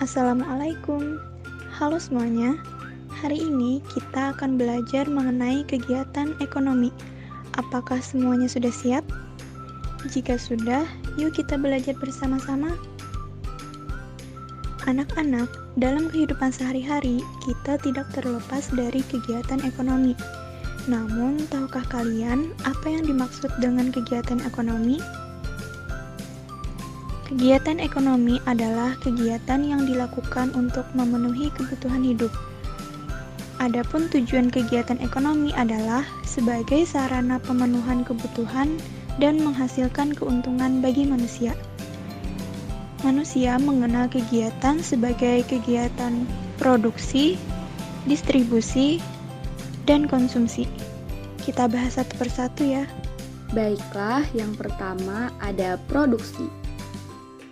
Assalamualaikum. Halo semuanya. Hari ini kita akan belajar mengenai kegiatan ekonomi. Apakah semuanya sudah siap? Jika sudah, yuk kita belajar bersama-sama. Anak-anak, dalam kehidupan sehari-hari, kita tidak terlepas dari kegiatan ekonomi. Namun, tahukah kalian apa yang dimaksud dengan kegiatan ekonomi? Kegiatan ekonomi adalah kegiatan yang dilakukan untuk memenuhi kebutuhan hidup. Adapun tujuan kegiatan ekonomi adalah sebagai sarana pemenuhan kebutuhan dan menghasilkan keuntungan bagi manusia. Manusia mengenal kegiatan sebagai kegiatan produksi, distribusi, dan konsumsi. Kita bahas satu persatu ya. Baiklah, yang pertama ada produksi.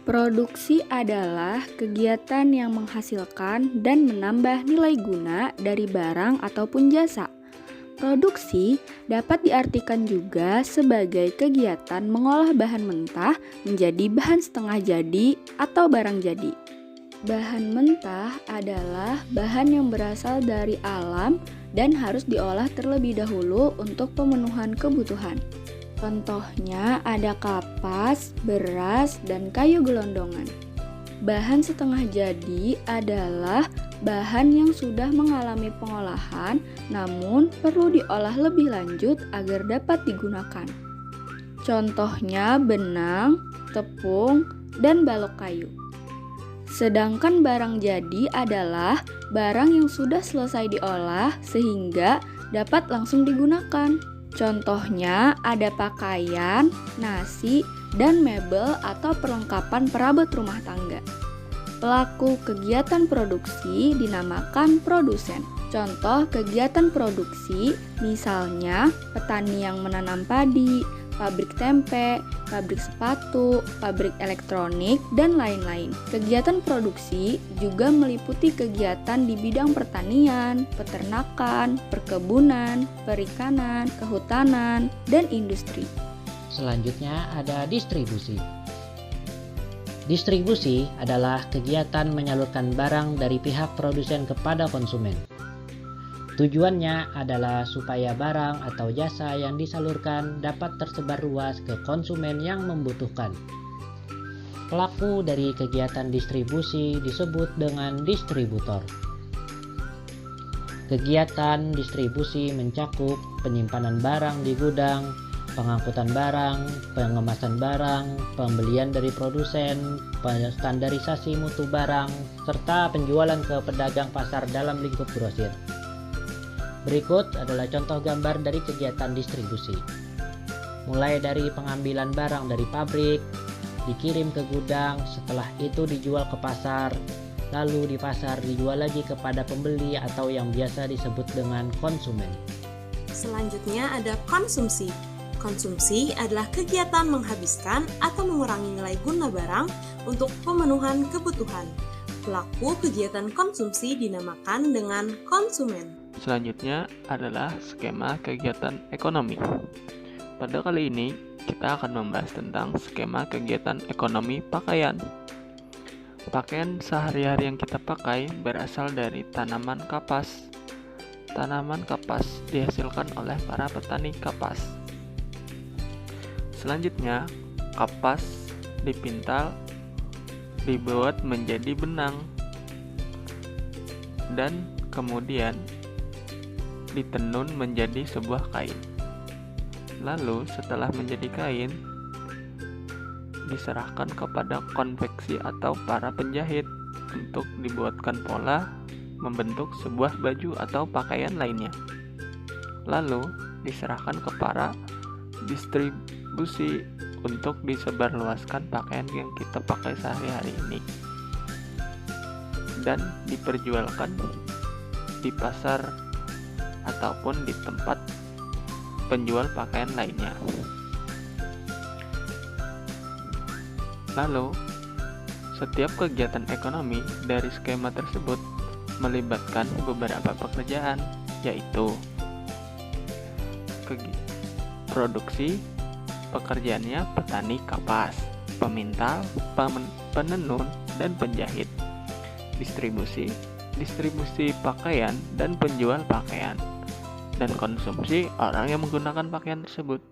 Produksi adalah kegiatan yang menghasilkan dan menambah nilai guna dari barang ataupun jasa. Produksi dapat diartikan juga sebagai kegiatan mengolah bahan mentah menjadi bahan setengah jadi atau barang jadi. Bahan mentah adalah bahan yang berasal dari alam dan harus diolah terlebih dahulu untuk pemenuhan kebutuhan. Contohnya ada kapas, beras, dan kayu gelondongan. Bahan setengah jadi adalah bahan yang sudah mengalami pengolahan namun perlu diolah lebih lanjut agar dapat digunakan. Contohnya benang, tepung, dan balok kayu. Sedangkan barang jadi adalah barang yang sudah selesai diolah sehingga dapat langsung digunakan. Contohnya ada pakaian, nasi, dan mebel atau perlengkapan perabot rumah tangga. Pelaku kegiatan produksi dinamakan produsen. Contoh kegiatan produksi misalnya petani yang menanam padi, pabrik tempe, pabrik sepatu, pabrik elektronik, dan lain-lain. Kegiatan produksi juga meliputi kegiatan di bidang pertanian, peternakan, perkebunan, perikanan, kehutanan, dan industri. Selanjutnya ada distribusi. Distribusi adalah kegiatan menyalurkan barang dari pihak produsen kepada konsumen. Tujuannya adalah supaya barang atau jasa yang disalurkan dapat tersebar luas ke konsumen yang membutuhkan. Pelaku dari kegiatan distribusi disebut dengan distributor. Kegiatan distribusi mencakup penyimpanan barang di gudang, pengangkutan barang, pengemasan barang, pembelian dari produsen, standarisasi mutu barang, serta penjualan ke pedagang pasar dalam lingkup grosir. Berikut adalah contoh gambar dari kegiatan distribusi. Mulai dari pengambilan barang dari pabrik, dikirim ke gudang, setelah itu dijual ke pasar, lalu di pasar dijual lagi kepada pembeli atau yang biasa disebut dengan konsumen. Selanjutnya ada konsumsi. Konsumsi adalah kegiatan menghabiskan atau mengurangi nilai guna barang untuk pemenuhan kebutuhan. Pelaku kegiatan konsumsi dinamakan dengan konsumen. Selanjutnya adalah skema kegiatan ekonomi. Pada kali ini, kita akan membahas tentang skema kegiatan ekonomi pakaian. Pakaian sehari-hari yang kita pakai berasal dari tanaman kapas. Tanaman kapas dihasilkan oleh para petani kapas. Selanjutnya, kapas dipintal, dibuat menjadi benang, dan kemudian ditenun menjadi sebuah kain. Lalu setelah menjadi kain, diserahkan kepada konveksi atau para penjahit untuk dibuatkan pola membentuk sebuah baju atau pakaian lainnya. Lalu diserahkan ke para distribusi untuk disebarluaskan pakaian yang kita pakai sehari-hari ini dan diperjualkan di pasar ataupun di tempat penjual pakaian lainnya. Lalu, setiap kegiatan ekonomi dari skema tersebut melibatkan beberapa pekerjaan, yaitu produksi, pekerjaannya petani kapas, pemintal, penenun, dan penjahit. distribusi, distribusi pakaian dan penjual pakaian, dan konsumsi orang yang menggunakan pakaian tersebut.